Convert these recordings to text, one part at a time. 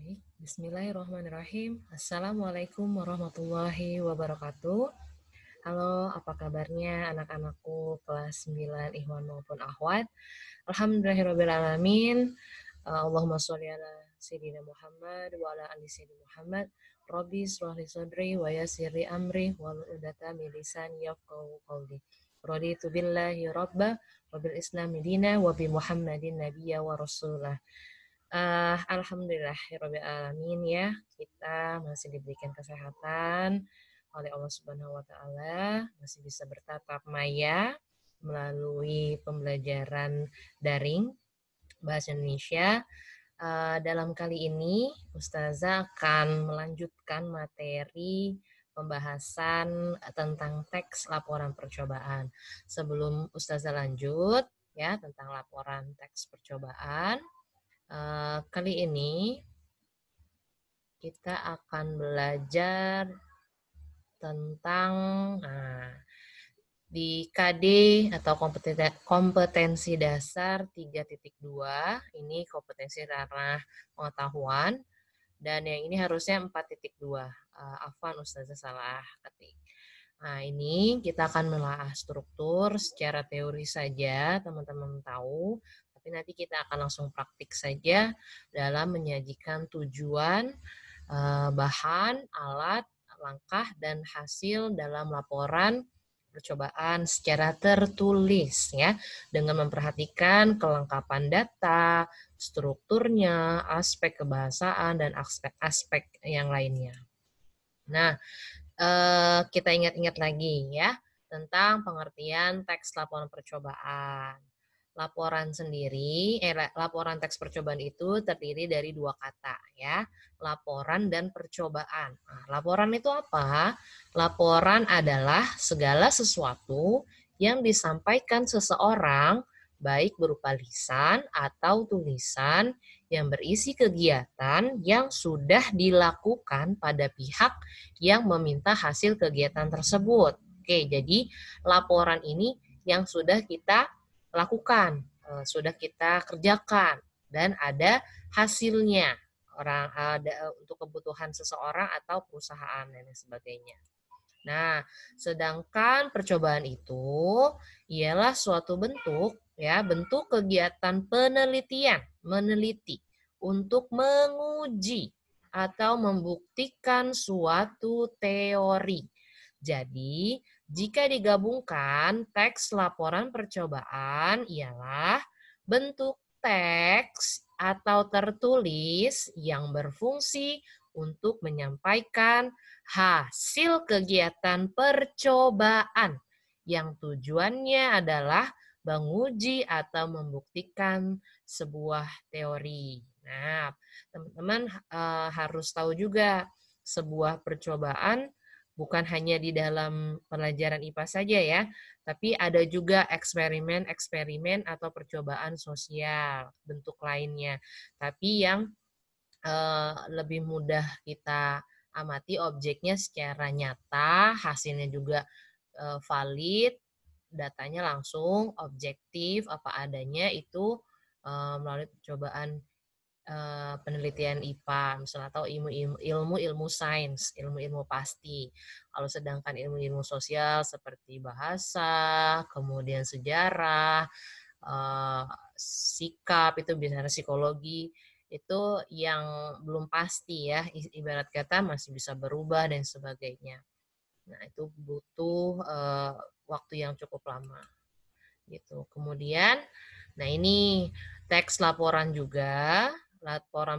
Baik, bismillahirrahmanirrahim. Assalamualaikum warahmatullahi wabarakatuh. Halo, apa kabarnya anak-anakku kelas 9 Ikhwan maupun Akhwat? Alhamdulillahirrahmanirrahim. Allahumma sholli ala Sayyidina Muhammad wa ala ali Sayyidina Muhammad. Rabbi shrah li sadri wa yassir li amri wahlul 'uqdatam min lisani yafqahu qawli. Raditu billahi rabba wa bil islami dina wa bi Muhammadin nabiyya wa rasulah. Alhamdulillahirabbil alamin ya, kita masih diberikan kesehatan oleh Allah Subhanahu wa taala, masih bisa bertatap maya melalui pembelajaran daring bahasa Indonesia. Dalam kali ini Ustazah akan melanjutkan materi pembahasan tentang teks laporan percobaan. Sebelum Ustazah lanjut ya tentang laporan teks percobaan, kali ini kita akan belajar tentang di KD atau kompetensi dasar 3.2, ini kompetensi ranah pengetahuan, dan yang ini harusnya 4.2. Afwan, Ustazah salah ketik. Nah, ini kita akan menelaah struktur secara teori saja, teman-teman tahu, tapi nanti kita akan langsung praktik saja dalam menyajikan tujuan, bahan, alat, langkah, dan hasil dalam laporan percobaan secara tertulis ya, dengan memperhatikan kelengkapan data, strukturnya, aspek kebahasaan, dan aspek-aspek yang lainnya. Nah, kita ingat-ingat lagi ya tentang pengertian teks laporan percobaan. Laporan teks percobaan itu terdiri dari dua kata ya, laporan dan percobaan. Nah, laporan itu apa? Laporan adalah segala sesuatu yang disampaikan seseorang baik berupa lisan atau tulisan yang berisi kegiatan yang sudah dilakukan pada pihak yang meminta hasil kegiatan tersebut. Oke, jadi laporan ini yang sudah kita lakukan, sudah kita kerjakan, dan ada hasilnya untuk kebutuhan seseorang atau perusahaan dan sebagainya. Nah, sedangkan percobaan itu ialah suatu bentuk kegiatan penelitian, meneliti untuk menguji atau membuktikan suatu teori. Jadi, jika digabungkan, teks laporan percobaan ialah bentuk teks atau tertulis yang berfungsi untuk menyampaikan hasil kegiatan percobaan yang tujuannya adalah menguji atau membuktikan sebuah teori. Nah, teman-teman harus tahu juga sebuah percobaan bukan hanya di dalam pelajaran IPA saja ya, tapi ada juga eksperimen atau percobaan sosial, bentuk lainnya. Tapi yang lebih mudah kita amati objeknya secara nyata, hasilnya juga valid, datanya langsung, objektif, apa adanya, itu melalui percobaan penelitian IPA, misalnya, atau ilmu sains, ilmu pasti. Kalau sedangkan ilmu sosial seperti bahasa, kemudian sejarah, sikap, itu biasanya psikologi, itu yang belum pasti ya, ibarat kata masih bisa berubah dan sebagainya. Nah, itu butuh waktu yang cukup lama. Gitu. Kemudian, nah ini teks laporan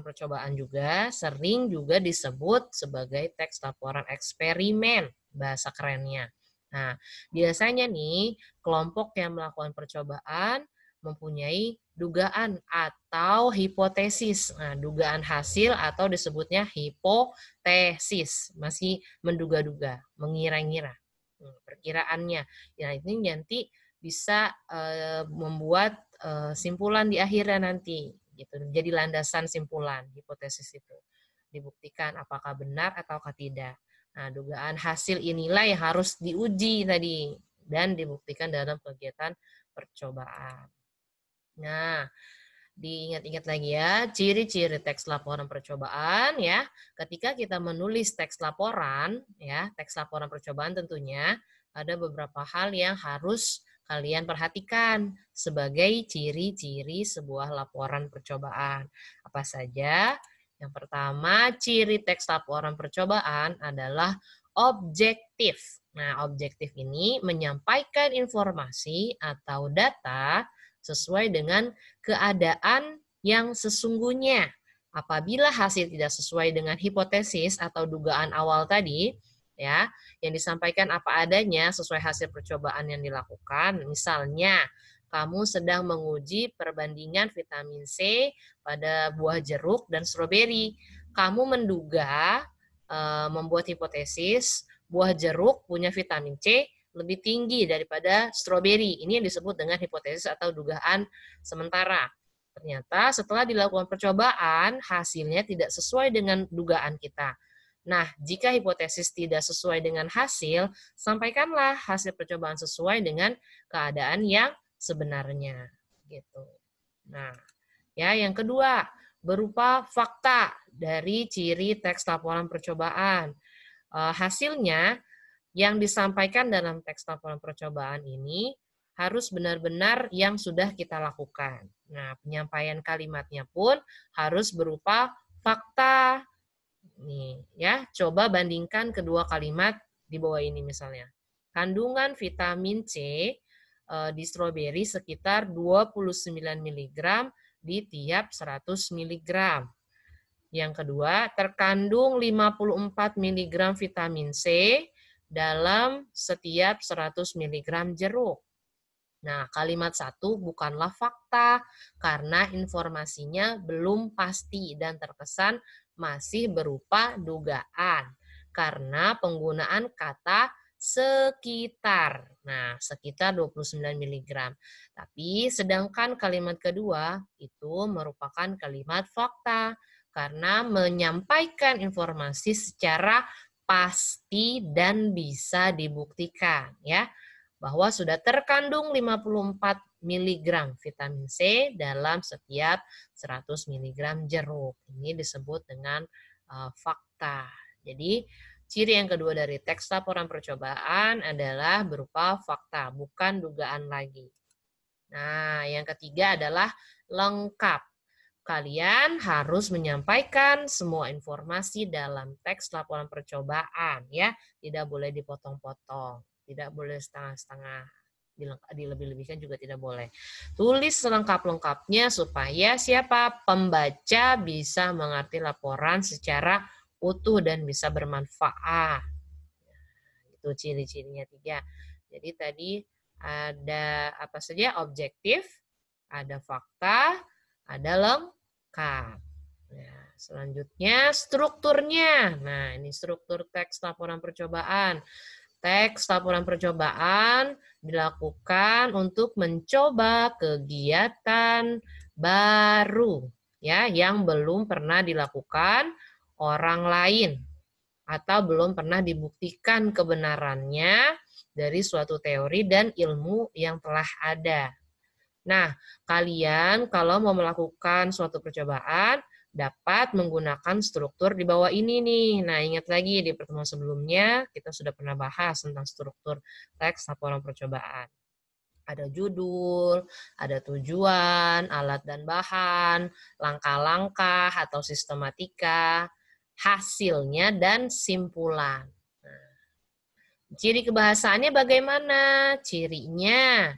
percobaan juga sering juga disebut sebagai teks laporan eksperimen, bahasa kerennya. Nah, biasanya nih kelompok yang melakukan percobaan mempunyai dugaan atau hipotesis. Nah, dugaan hasil atau disebutnya hipotesis, masih menduga-duga, mengira-ngira, perkiraannya. Ya, ini nanti bisa membuat simpulan di akhirnya nanti, gitu. Jadi landasan simpulan hipotesis itu dibuktikan apakah benar ataukah tidak. Nah, dugaan hasil inilah yang harus diuji tadi dan dibuktikan dalam kegiatan percobaan. Nah, Diingat-ingat lagi ya, ciri-ciri teks laporan percobaan ya. Ketika kita menulis teks laporan ya, teks laporan percobaan tentunya ada beberapa hal yang harus kalian perhatikan sebagai ciri-ciri sebuah laporan percobaan. Apa saja? Yang pertama, ciri teks laporan percobaan adalah objektif. Nah, objektif ini menyampaikan informasi atau data sesuai dengan keadaan yang sesungguhnya. Apabila hasil tidak sesuai dengan hipotesis atau dugaan awal tadi, ya, yang disampaikan apa adanya sesuai hasil percobaan yang dilakukan, misalnya kamu sedang menguji perbandingan vitamin C pada buah jeruk dan stroberi. Kamu menduga membuat hipotesis buah jeruk punya vitamin C lebih tinggi daripada stroberi. Ini yang disebut dengan hipotesis atau dugaan sementara. Ternyata setelah dilakukan percobaan, hasilnya tidak sesuai dengan dugaan kita. Nah, jika hipotesis tidak sesuai dengan hasil, sampaikanlah hasil percobaan sesuai dengan keadaan yang sebenarnya. Gitu. Nah, ya yang kedua, berupa fakta dari ciri teks laporan percobaan. Hasilnya yang disampaikan dalam teks laporan percobaan ini harus benar-benar yang sudah kita lakukan. Nah, penyampaian kalimatnya pun harus berupa fakta. Nih, ya, coba bandingkan kedua kalimat di bawah ini misalnya. Kandungan vitamin C di stroberi sekitar 29 mg di tiap 100 mg. Yang kedua, terkandung 54 mg vitamin C dalam setiap 100 mg jeruk. Nah, kalimat satu bukanlah fakta karena informasinya belum pasti dan terkesan masih berupa dugaan karena penggunaan kata sekitar. Nah, sekitar 29 mg. Tapi sedangkan kalimat kedua itu merupakan kalimat fakta karena menyampaikan informasi secara pasti dan bisa dibuktikan ya bahwa sudah terkandung 54 mg vitamin C dalam setiap 100 mg jeruk. Ini disebut dengan fakta. Jadi, ciri yang kedua dari teks laporan percobaan adalah berupa fakta, bukan dugaan lagi. Nah, yang ketiga adalah lengkap. Kalian harus menyampaikan semua informasi dalam teks laporan percobaan, ya. Tidak boleh dipotong-potong. Tidak boleh setengah-setengah, dilebih-lebihkan juga tidak boleh. Tulis selengkap-lengkapnya supaya siapa? Pembaca bisa mengerti laporan secara utuh dan bisa bermanfaat. Itu ciri-cirinya 3. Jadi tadi ada apa saja? Objektif, ada fakta, ada lengkap. Nah, selanjutnya strukturnya. Nah, ini struktur teks laporan percobaan. Teks laporan percobaan dilakukan untuk mencoba kegiatan baru ya yang belum pernah dilakukan orang lain atau belum pernah dibuktikan kebenarannya dari suatu teori dan ilmu yang telah ada. Nah, kalian kalau mau melakukan suatu percobaan dapat menggunakan struktur di bawah ini nih. Nah, ingat lagi di pertemuan sebelumnya kita sudah pernah bahas tentang struktur teks laporan percobaan. Ada judul, ada tujuan, alat dan bahan, langkah-langkah atau sistematika, hasilnya, dan simpulan. Nah, ciri kebahasaannya bagaimana? Cirinya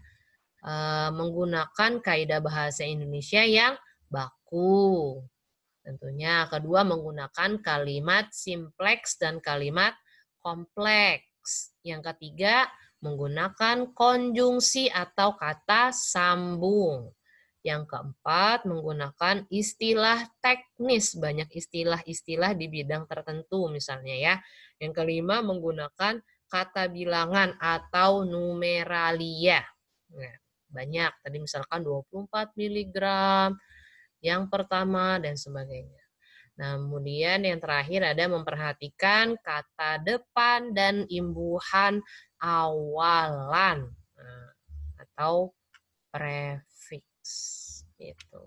menggunakan kaidah bahasa Indonesia yang baku. Tentunya kedua menggunakan kalimat simpleks dan kalimat kompleks. Yang ketiga menggunakan konjungsi atau kata sambung. Yang keempat menggunakan istilah teknis, banyak istilah-istilah di bidang tertentu misalnya ya. Yang kelima menggunakan kata bilangan atau numeralia. Nah, banyak, tadi misalkan 24 mg, yang pertama, dan sebagainya. Nah, kemudian yang terakhir ada memperhatikan kata depan dan imbuhan awalan atau prefix. Gitu.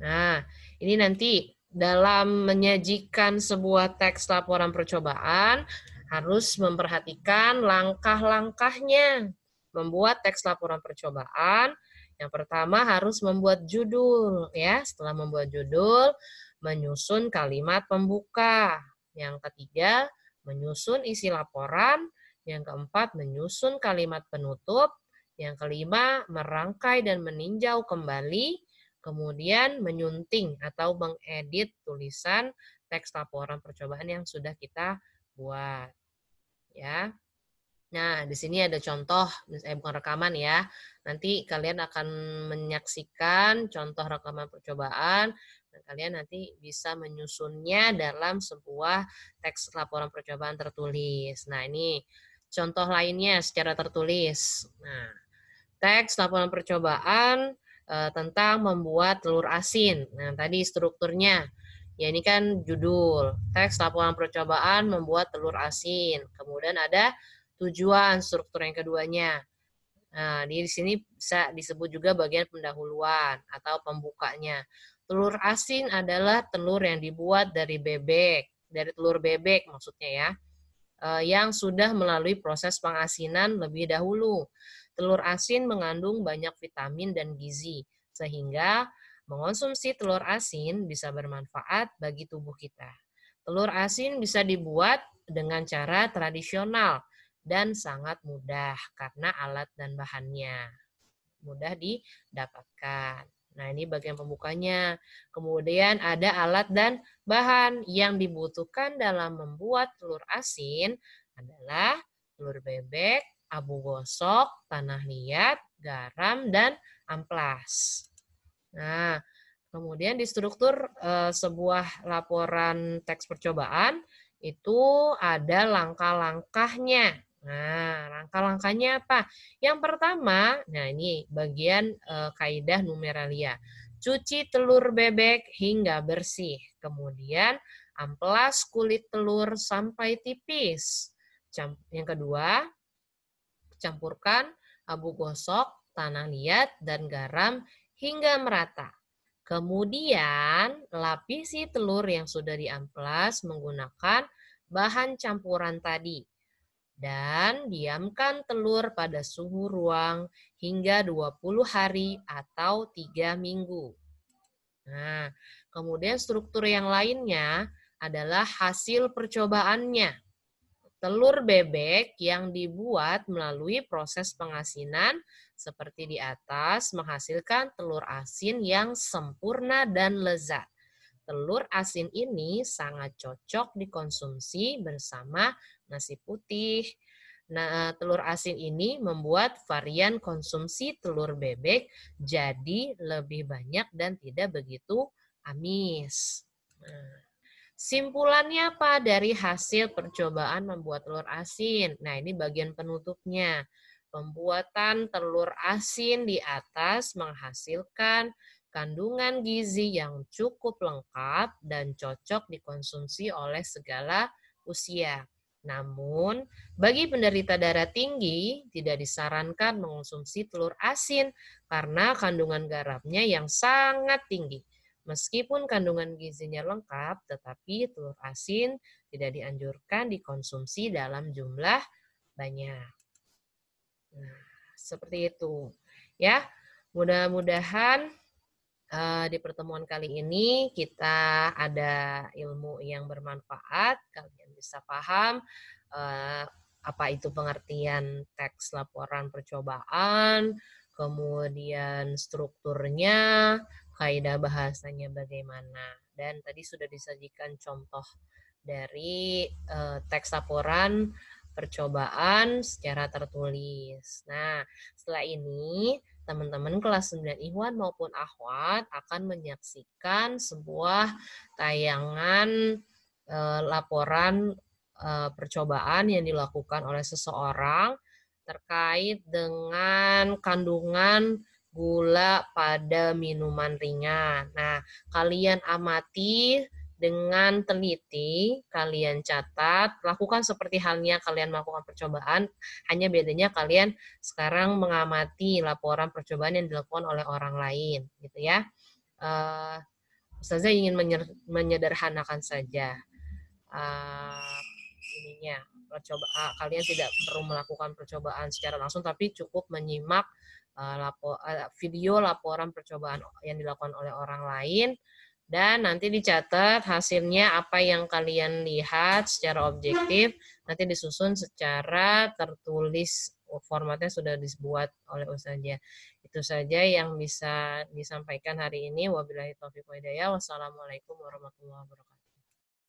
Nah, ini nanti dalam menyajikan sebuah teks laporan percobaan harus memperhatikan langkah-langkahnya. Membuat teks laporan percobaan, yang pertama harus membuat judul ya. Setelah membuat judul, menyusun kalimat pembuka. Yang ketiga, menyusun isi laporan. Yang keempat, menyusun kalimat penutup. Yang kelima, merangkai dan meninjau kembali. Kemudian menyunting atau mengedit tulisan teks laporan percobaan yang sudah kita buat. Ya. Nah, di sini ada contoh, bukan rekaman ya. Nanti kalian akan menyaksikan contoh rekaman percobaan, dan kalian nanti bisa menyusunnya dalam sebuah teks laporan percobaan tertulis. Nah, ini contoh lainnya secara tertulis. Nah, teks laporan percobaan tentang membuat telur asin. Nah, tadi strukturnya. Ya, ini kan judul. Teks laporan percobaan membuat telur asin. Kemudian ada tujuan, struktur yang keduanya. Nah, di sini bisa disebut juga bagian pendahuluan atau pembukanya. Telur asin adalah telur yang dibuat dari bebek, dari telur bebek maksudnya ya, yang sudah melalui proses pengasinan lebih dahulu. Telur asin mengandung banyak vitamin dan gizi, sehingga mengonsumsi telur asin bisa bermanfaat bagi tubuh kita. Telur asin bisa dibuat dengan cara tradisional dan sangat mudah karena alat dan bahannya mudah didapatkan. Nah, ini bagian pembukanya. Kemudian ada alat dan bahan yang dibutuhkan dalam membuat telur asin adalah telur bebek, abu gosok, tanah liat, garam, dan amplas. Nah, kemudian di struktur sebuah laporan teks percobaan itu ada langkah-langkahnya. Nah, langkah-langkahnya apa? Yang pertama, nah ini bagian kaidah numeralia. Cuci telur bebek hingga bersih. Kemudian amplas kulit telur sampai tipis. Yang kedua, campurkan abu gosok, tanah liat, dan garam hingga merata. Kemudian, lapisi telur yang sudah diamplas menggunakan bahan campuran tadi. Dan diamkan telur pada suhu ruang hingga 20 hari atau 3 minggu. Nah, kemudian struktur yang lainnya adalah hasil percobaannya. Telur bebek yang dibuat melalui proses pengasinan seperti di atas menghasilkan telur asin yang sempurna dan lezat. Telur asin ini sangat cocok dikonsumsi bersama nasi putih. Nah, telur asin ini membuat varian konsumsi telur bebek jadi lebih banyak dan tidak begitu amis. Nah, simpulannya apa dari hasil percobaan membuat telur asin? Nah, ini bagian penutupnya. Pembuatan telur asin di atas menghasilkan kandungan gizi yang cukup lengkap dan cocok dikonsumsi oleh segala usia. Namun, bagi penderita darah tinggi, tidak disarankan mengonsumsi telur asin karena kandungan garamnya yang sangat tinggi. Meskipun kandungan gizinya lengkap, tetapi telur asin tidak dianjurkan dikonsumsi dalam jumlah banyak. Nah, seperti itu. Ya, mudah-mudahan di pertemuan kali ini kita ada ilmu yang bermanfaat, kalian bisa paham apa itu pengertian teks laporan percobaan, kemudian strukturnya, kaidah bahasanya bagaimana. Dan tadi sudah disajikan contoh dari teks laporan percobaan secara tertulis. Nah, setelah ini teman-teman kelas 9 Ikhwan maupun Akhwat akan menyaksikan sebuah tayangan laporan percobaan yang dilakukan oleh seseorang terkait dengan kandungan gula pada minuman ringan. Nah, kalian amati dengan teliti, kalian catat, lakukan seperti halnya kalian melakukan percobaan, hanya bedanya kalian sekarang mengamati laporan percobaan yang dilakukan oleh orang lain, gitu ya. Ustazah ingin menyederhanakan saja ininya kalian tidak perlu melakukan percobaan secara langsung, tapi cukup menyimak video laporan percobaan yang dilakukan oleh orang lain, dan nanti dicatat hasilnya apa yang kalian lihat secara objektif, nanti disusun secara tertulis, formatnya sudah dibuat oleh Ustazah. Itu saja yang bisa disampaikan hari ini. Wabillahi taufiq wa hidayah. Wassalamualaikum warahmatullahi wabarakatuh.